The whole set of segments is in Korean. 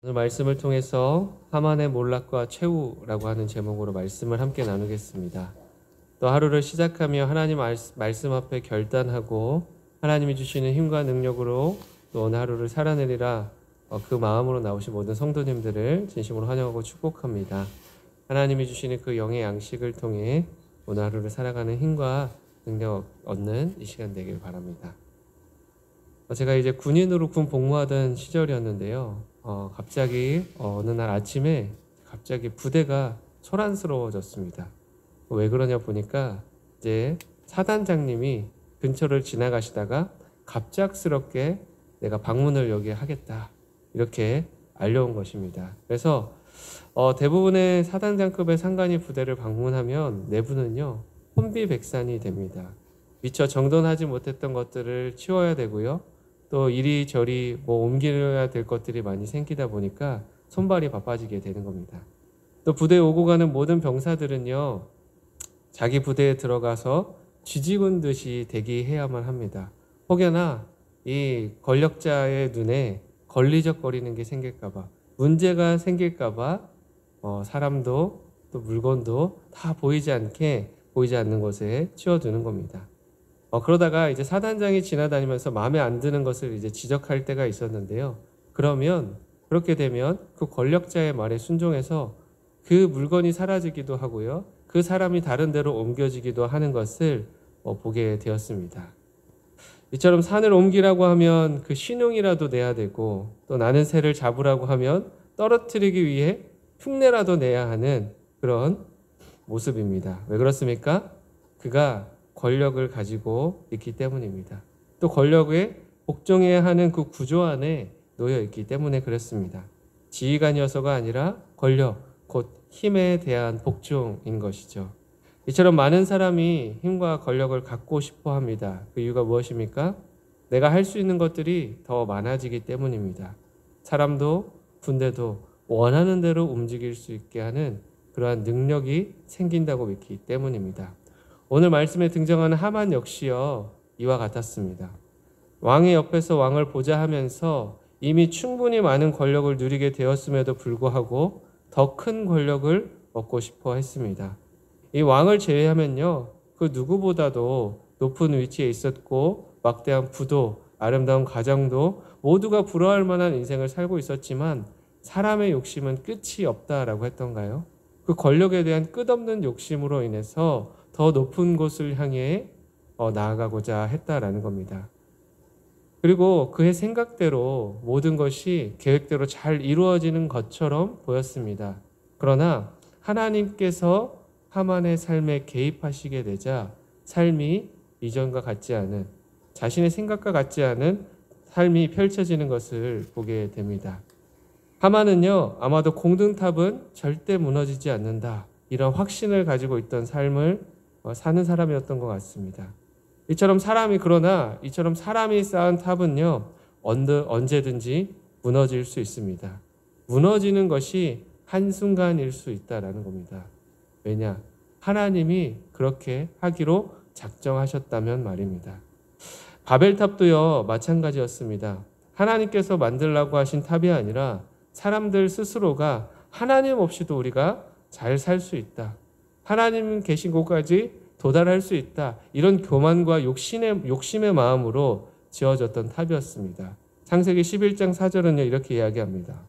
오늘 말씀을 통해서 하만의 몰락과 최후라고 하는 제목으로 말씀을 함께 나누겠습니다. 또 하루를 시작하며 하나님 말씀 앞에 결단하고 하나님이 주시는 힘과 능력으로 또 오늘 하루를 살아내리라 그 마음으로 나오신 모든 성도님들을 진심으로 환영하고 축복합니다. 하나님이 주시는 그 영의 양식을 통해 오늘 하루를 살아가는 힘과 능력 얻는 이 시간 되길 바랍니다. 제가 이제 군인으로 군 복무하던 시절이었는데요. 갑자기 어느 날 아침에 갑자기 부대가 소란스러워졌습니다. 왜 그러냐 보니까 이제 사단장님이 근처를 지나가시다가 갑작스럽게 내가 방문을 여기에 하겠다 이렇게 알려온 것입니다. 그래서 대부분의 사단장급의 상관이 부대를 방문하면 내부는요 혼비백산이 됩니다. 미처 정돈하지 못했던 것들을 치워야 되고요. 또 이리저리 옮겨야 될 것들이 많이 생기다 보니까 손발이 바빠지게 되는 겁니다. 또 부대에 오고 가는 모든 병사들은요 자기 부대에 들어가서 쥐죽은 듯이 대기해야만 합니다. 혹여나 이 권력자의 눈에 걸리적거리는 게 생길까봐, 문제가 생길까봐 사람도 또 물건도 다 보이지 않는 곳에 치워두는 겁니다. 그러다가 이제 사단장이 지나다니면서 마음에 안 드는 것을 이제 지적할 때가 있었는데요. 그렇게 되면 그 권력자의 말에 순종해서 그 물건이 사라지기도 하고요. 그 사람이 다른 데로 옮겨지기도 하는 것을 보게 되었습니다. 이처럼 산을 옮기라고 하면 그 신용이라도 내야 되고, 또 나는 새를 잡으라고 하면 떨어뜨리기 위해 흉내라도 내야 하는 그런 모습입니다. 왜 그렇습니까? 그가 권력을 가지고 있기 때문입니다. 또 권력에 복종해야 하는 그 구조 안에 놓여 있기 때문에 그렇습니다. 지휘관이어서가 아니라 권력, 곧 힘에 대한 복종인 것이죠. 이처럼 많은 사람이 힘과 권력을 갖고 싶어 합니다. 그 이유가 무엇입니까? 내가 할 수 있는 것들이 더 많아지기 때문입니다. 사람도 군대도 원하는 대로 움직일 수 있게 하는 그러한 능력이 생긴다고 믿기 때문입니다. 오늘 말씀에 등장하는 하만 역시요 이와 같았습니다. 왕의 옆에서 왕을 보자 하면서 이미 충분히 많은 권력을 누리게 되었음에도 불구하고 더 큰 권력을 얻고 싶어 했습니다. 이 왕을 제외하면요 그 누구보다도 높은 위치에 있었고 막대한 부도, 아름다운 가정도 모두가 부러워할 만한 인생을 살고 있었지만 사람의 욕심은 끝이 없다라고 했던가요? 그 권력에 대한 끝없는 욕심으로 인해서 더 높은 곳을 향해 나아가고자 했다라는 겁니다. 그리고 그의 생각대로 모든 것이 계획대로 잘 이루어지는 것처럼 보였습니다. 그러나 하나님께서 하만의 삶에 개입하시게 되자 삶이 이전과 같지 않은, 자신의 생각과 같지 않은 삶이 펼쳐지는 것을 보게 됩니다. 하만은요 아마도 공든탑은 절대 무너지지 않는다 이런 확신을 가지고 있던 삶을 사는 사람이었던 것 같습니다. 이처럼 사람이 쌓은 탑은요 언제든지 무너질 수 있습니다. 무너지는 것이 한순간일 수 있다라는 겁니다. 왜냐? 하나님이 그렇게 하기로 작정하셨다면 말입니다. 바벨탑도요 마찬가지였습니다. 하나님께서 만들라고 하신 탑이 아니라 사람들 스스로가 하나님 없이도 우리가 잘 살 수 있다, 하나님 계신 곳까지 도달할 수 있다, 이런 교만과 욕심의 마음으로 지어졌던 탑이었습니다. 창세기 11장 4절은요 이렇게 이야기합니다.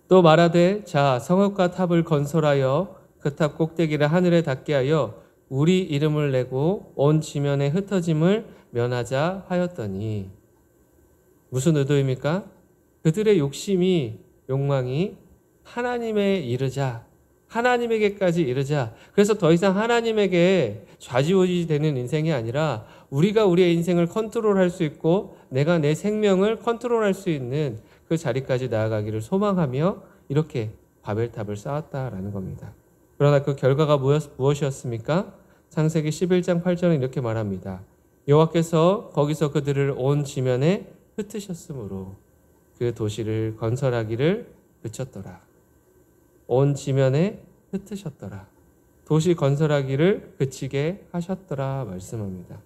또 말하되 자 성읍과 탑을 건설하여 그 탑 꼭대기를 하늘에 닿게 하여 우리 이름을 내고 온 지면에 흩어짐을 면하자 하였더니, 무슨 의도입니까? 그들의 욕망이 하나님에 이르자, 하나님에게까지 이르자. 그래서 더 이상 하나님에게 좌지우지 되는 인생이 아니라 우리가 우리의 인생을 컨트롤할 수 있고 내가 내 생명을 컨트롤할 수 있는 그 자리까지 나아가기를 소망하며 이렇게 바벨탑을 쌓았다라는 겁니다. 그러나 그 결과가 무엇이었습니까? 창세기 11장 8절은 이렇게 말합니다. 여호와께서 거기서 그들을 온 지면에 흩으셨으므로 그 도시를 건설하기를 그쳤더라. 온 지면에 흩으셨더라. 도시 건설하기를 그치게 하셨더라 말씀합니다.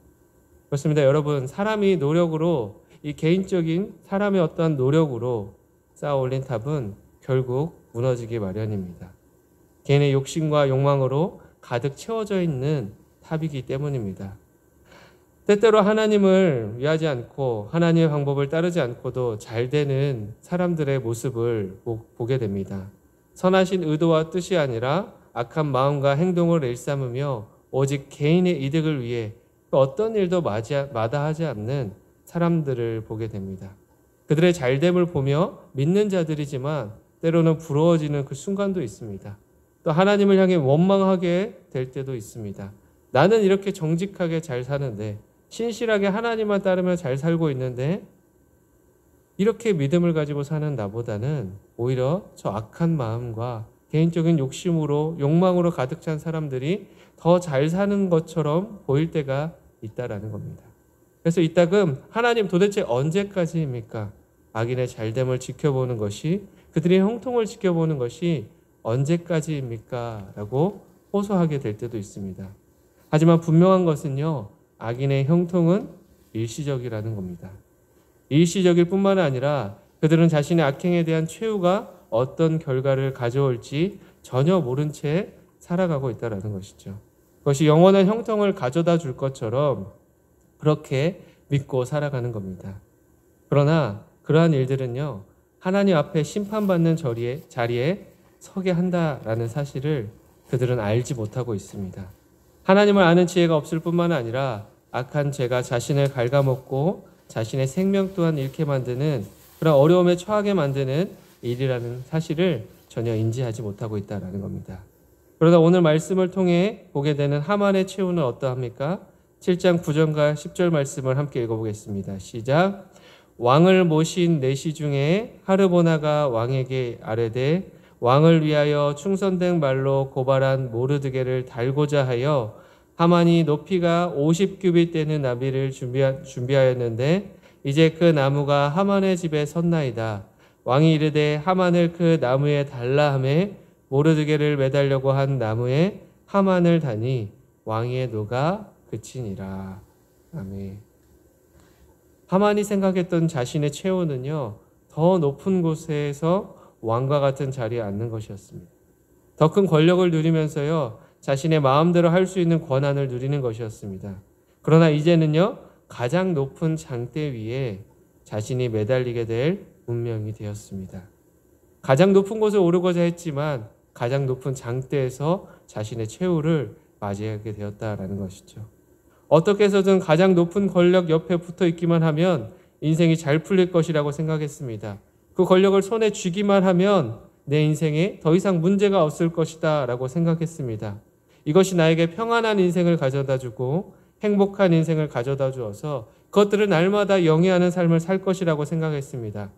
그렇습니다. 여러분, 사람이 노력으로, 이 개인적인 사람의 어떠한 노력으로 쌓아 올린 탑은 결국 무너지기 마련입니다. 개인의 욕심과 욕망으로 가득 채워져 있는 탑이기 때문입니다. 때때로 하나님을 위하지 않고 하나님의 방법을 따르지 않고도 잘 되는 사람들의 모습을 보게 됩니다. 선하신 의도와 뜻이 아니라 악한 마음과 행동을 일삼으며 오직 개인의 이득을 위해 어떤 일도 마다하지 않는 사람들을 보게 됩니다. 그들의 잘됨을 보며 믿는 자들이지만 때로는 부러워지는 그 순간도 있습니다. 또 하나님을 향해 원망하게 될 때도 있습니다. 나는 이렇게 정직하게 잘 사는데, 신실하게 하나님만 따르며 잘 살고 있는데 이렇게 믿음을 가지고 사는 나보다는 오히려 저 악한 마음과 개인적인 욕망으로 가득 찬 사람들이 더 잘 사는 것처럼 보일 때가 있다라는 겁니다. 그래서 이따금 하나님 도대체 언제까지입니까? 악인의 잘됨을 지켜보는 것이, 그들의 형통을 지켜보는 것이 언제까지입니까? 라고 호소하게 될 때도 있습니다. 하지만 분명한 것은요, 악인의 형통은 일시적이라는 겁니다. 일시적일 뿐만 아니라 그들은 자신의 악행에 대한 최후가 어떤 결과를 가져올지 전혀 모른 채 살아가고 있다는 것이죠. 그것이 영원한 형통을 가져다 줄 것처럼 그렇게 믿고 살아가는 겁니다. 그러나 그러한 일들은요, 하나님 앞에 심판받는 자리에 서게 한다라는 사실을 그들은 알지 못하고 있습니다. 하나님을 아는 지혜가 없을 뿐만 아니라 악한 죄가 자신을 갉아먹고 자신의 생명 또한 잃게 만드는 그런 어려움에 처하게 만드는 일이라는 사실을 전혀 인지하지 못하고 있다는 겁니다. 그러다 오늘 말씀을 통해 보게 되는 하만의 최후는 어떠합니까? 7장 9절과 10절 말씀을 함께 읽어보겠습니다. 시작. 왕을 모신 내시 중에 하르보나가 왕에게 아뢰되 왕을 위하여 충선된 말로 고발한 모르드게를 달고자 하여 하만이 높이가 50규빗 되는 나비를 준비하였는데 이제 그 나무가 하만의 집에 섰나이다. 왕이 이르되 하만을 그 나무에 달라 하매 모르드게를 매달려고 한 나무에 하만을 다니 왕의 노가 그치니라. 아멘. 하만이 생각했던 자신의 최후는요, 더 높은 곳에서 왕과 같은 자리에 앉는 것이었습니다. 더 큰 권력을 누리면서요, 자신의 마음대로 할 수 있는 권한을 누리는 것이었습니다. 그러나 이제는요, 가장 높은 장대 위에 자신이 매달리게 될 운명이 되었습니다. 가장 높은 곳에 오르고자 했지만 가장 높은 장대에서 자신의 최후를 맞이하게 되었다라는 것이죠. 어떻게 해서든 가장 높은 권력 옆에 붙어 있기만 하면 인생이 잘 풀릴 것이라고 생각했습니다. 그 권력을 손에 쥐기만 하면 내 인생에 더 이상 문제가 없을 것이다 라고 생각했습니다. 이것이 나에게 평안한 인생을 가져다 주고 행복한 인생을 가져다 주어서 그것들을 날마다 영위하는 삶을 살 것이라고 생각했습니다.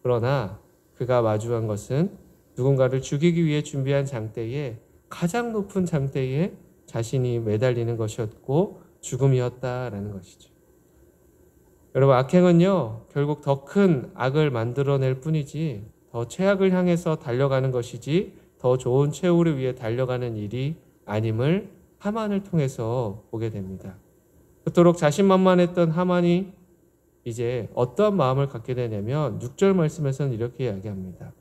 그러나 그가 마주한 것은 누군가를 죽이기 위해 준비한 장대에, 가장 높은 장대에 자신이 매달리는 것이었고 죽음이었다라는 것이죠. 여러분, 악행은요, 결국 더 큰 악을 만들어낼 뿐이지 더 최악을 향해서 달려가는 것이지 더 좋은 최후를 위해 달려가는 일이 아님을 하만을 통해서 보게 됩니다. 그토록 자신만만했던 하만이 이제 어떠한 마음을 갖게 되냐면 6절 말씀에서는 이렇게 이야기합니다.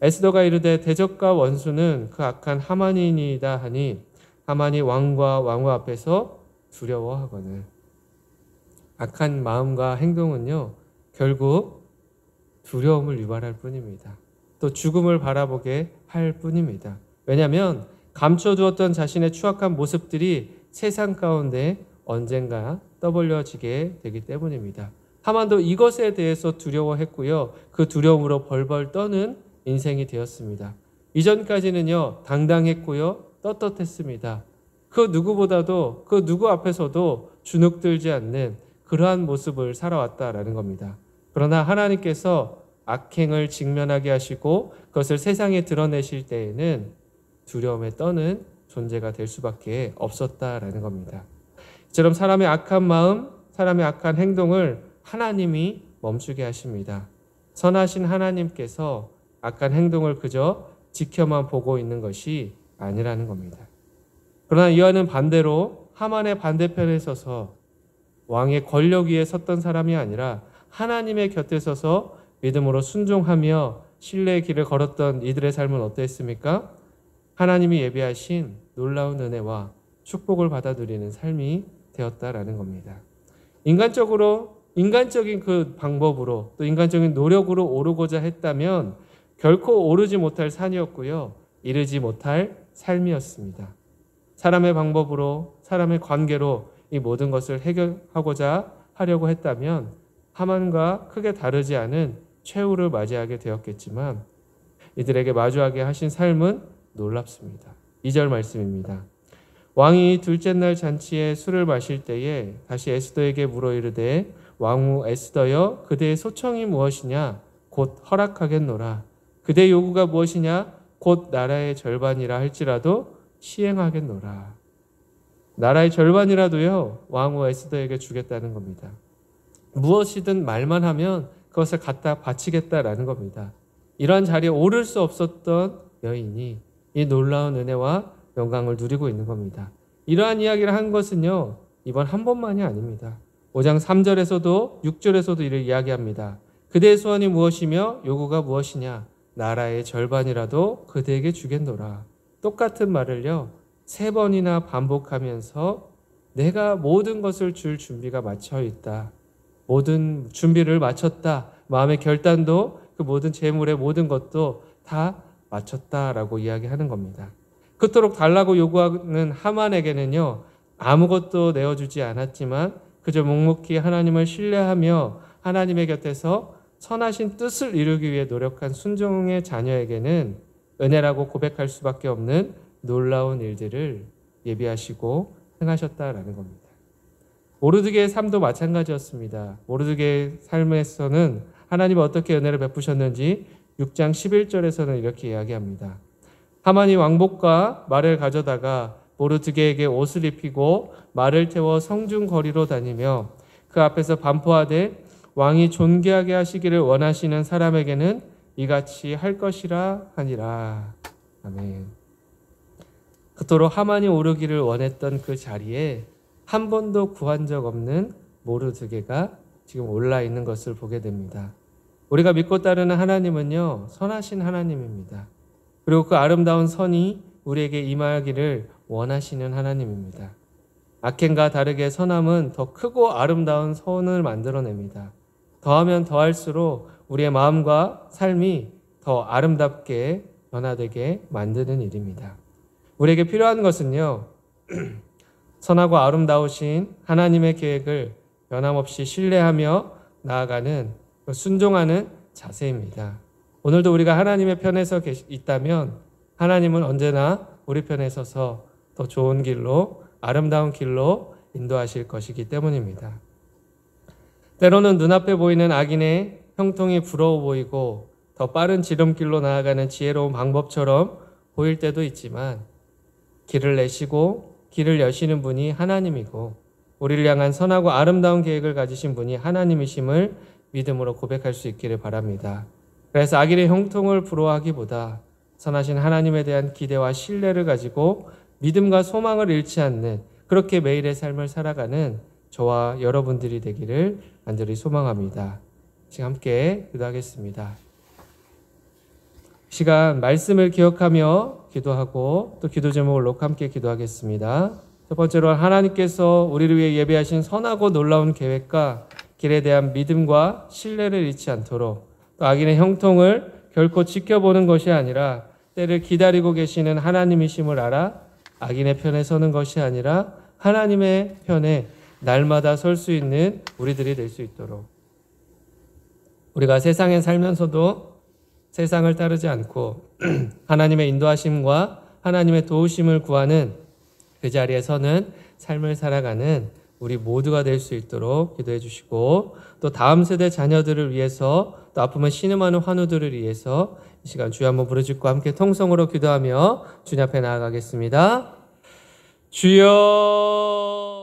에스더가 이르되 대적과 원수는 그 악한 하만이니이다 하니 하만이 왕과 왕후 앞에서 두려워하거늘. 악한 마음과 행동은요, 결국 두려움을 유발할 뿐입니다. 또 죽음을 바라보게 할 뿐입니다. 왜냐하면 감춰두었던 자신의 추악한 모습들이 세상 가운데 언젠가 떠벌려지게 되기 때문입니다. 하만도 이것에 대해서 두려워했고요, 그 두려움으로 벌벌 떠는 인생이 되었습니다. 이전까지는요, 당당했고요, 떳떳했습니다. 그 누구보다도, 그 누구 앞에서도 주눅들지 않는 그러한 모습을 살아왔다라는 겁니다. 그러나 하나님께서 악행을 직면하게 하시고 그것을 세상에 드러내실 때에는 두려움에 떠는 존재가 될 수밖에 없었다라는 겁니다. 이처럼 사람의 악한 마음, 사람의 악한 행동을 하나님이 멈추게 하십니다. 선하신 하나님께서 악한 행동을 그저 지켜만 보고 있는 것이 아니라는 겁니다. 그러나 이와는 반대로 하만의 반대편에 서서 왕의 권력 위에 섰던 사람이 아니라 하나님의 곁에 서서 믿음으로 순종하며 신뢰의 길을 걸었던 이들의 삶은 어떠했습니까? 하나님이 예비하신 놀라운 은혜와 축복을 받아 누리는 삶이 되었다라는 겁니다. 인간적인 그 방법으로 또 인간적인 노력으로 오르고자 했다면 결코 오르지 못할 산이었고요. 이르지 못할 삶이었습니다. 사람의 방법으로, 사람의 관계로 이 모든 것을 해결하고자 하려고 했다면 하만과 크게 다르지 않은 최후를 맞이하게 되었겠지만 이들에게 마주하게 하신 삶은 놀랍습니다. 2절 말씀입니다. 왕이 둘째 날 잔치에 술을 마실 때에 다시 에스더에게 물어 이르되 왕후 에스더여 그대의 소청이 무엇이냐 곧 허락하겠노라. 그대의 요구가 무엇이냐 곧 나라의 절반이라 할지라도 시행하겠노라. 나라의 절반이라도요 왕후 에스더에게 주겠다는 겁니다. 무엇이든 말만 하면 그것을 갖다 바치겠다라는 겁니다. 이러한 자리에 오를 수 없었던 여인이 이 놀라운 은혜와 영광을 누리고 있는 겁니다. 이러한 이야기를 한 것은요 이번 한 번만이 아닙니다. 5장 3절에서도 6절에서도 이를 이야기합니다. 그대의 소원이 무엇이며 요구가 무엇이냐 나라의 절반이라도 그대에게 주겠노라. 똑같은 말을요 3번이나 반복하면서 내가 모든 것을 줄 준비가 마쳐 있다. 모든 준비를 마쳤다. 마음의 결단도 그 모든 재물의 모든 것도 다 마쳤다라고 이야기하는 겁니다. 그토록 달라고 요구하는 하만에게는요 아무것도 내어주지 않았지만 그저 묵묵히 하나님을 신뢰하며 하나님의 곁에서 선하신 뜻을 이루기 위해 노력한 순종의 자녀에게는 은혜라고 고백할 수밖에 없는 놀라운 일들을 예비하시고 행하셨다라는 겁니다. 모르드게의 삶도 마찬가지였습니다. 모르드게의 삶에서는 하나님이 어떻게 은혜를 베푸셨는지 6장 11절에서는 이렇게 이야기합니다. 하만이 왕복과 말을 가져다가 모르드게에게 옷을 입히고 말을 태워 성중 거리로 다니며 그 앞에서 반포하되 왕이 존귀하게 하시기를 원하시는 사람에게는 이같이 할 것이라 하니라. 아멘. 그토록 하만이 오르기를 원했던 그 자리에 한 번도 구한 적 없는 모르드게가 지금 올라 있는 것을 보게 됩니다. 우리가 믿고 따르는 하나님은요 선하신 하나님입니다. 그리고 그 아름다운 선이 우리에게 임하기를 원하시는 하나님입니다. 악행과 다르게 선함은 더 크고 아름다운 선을 만들어냅니다. 더하면 더할수록 우리의 마음과 삶이 더 아름답게 변화되게 만드는 일입니다. 우리에게 필요한 것은요 선하고 아름다우신 하나님의 계획을 변함없이 신뢰하며 나아가는 순종하는 자세입니다. 오늘도 우리가 하나님의 편에 서 있다면 하나님은 언제나 우리 편에 서서 더 좋은 길로 아름다운 길로 인도하실 것이기 때문입니다. 때로는 눈앞에 보이는 악인의 형통이 부러워 보이고 더 빠른 지름길로 나아가는 지혜로운 방법처럼 보일 때도 있지만 길을 내시고 길을 여시는 분이 하나님이고 우리를 향한 선하고 아름다운 계획을 가지신 분이 하나님이심을 믿음으로 고백할 수 있기를 바랍니다. 그래서 악인의 형통을 부러워하기보다 선하신 하나님에 대한 기대와 신뢰를 가지고 믿음과 소망을 잃지 않는 그렇게 매일의 삶을 살아가는 저와 여러분들이 되기를 간절히 소망합니다. 지금 함께 기도하겠습니다. 시간 말씀을 기억하며 기도하고 또 기도 제목을 놓고 함께 기도하겠습니다. 첫 번째로 하나님께서 우리를 위해 예비하신 선하고 놀라운 계획과 길에 대한 믿음과 신뢰를 잃지 않도록 또 악인의 형통을 결코 지켜보는 것이 아니라 때를 기다리고 계시는 하나님이심을 알아 악인의 편에 서는 것이 아니라 하나님의 편에 날마다 설 수 있는 우리들이 될 수 있도록 우리가 세상에 살면서도 세상을 따르지 않고 하나님의 인도하심과 하나님의 도우심을 구하는 그 자리에 서는 삶을 살아가는 우리 모두가 될 수 있도록 기도해 주시고 또 다음 세대 자녀들을 위해서 또 아프면 신음하는 환우들을 위해서 이 시간 주여 한번 부르짖고 함께 통성으로 기도하며 주님 앞에 나아가겠습니다. 주여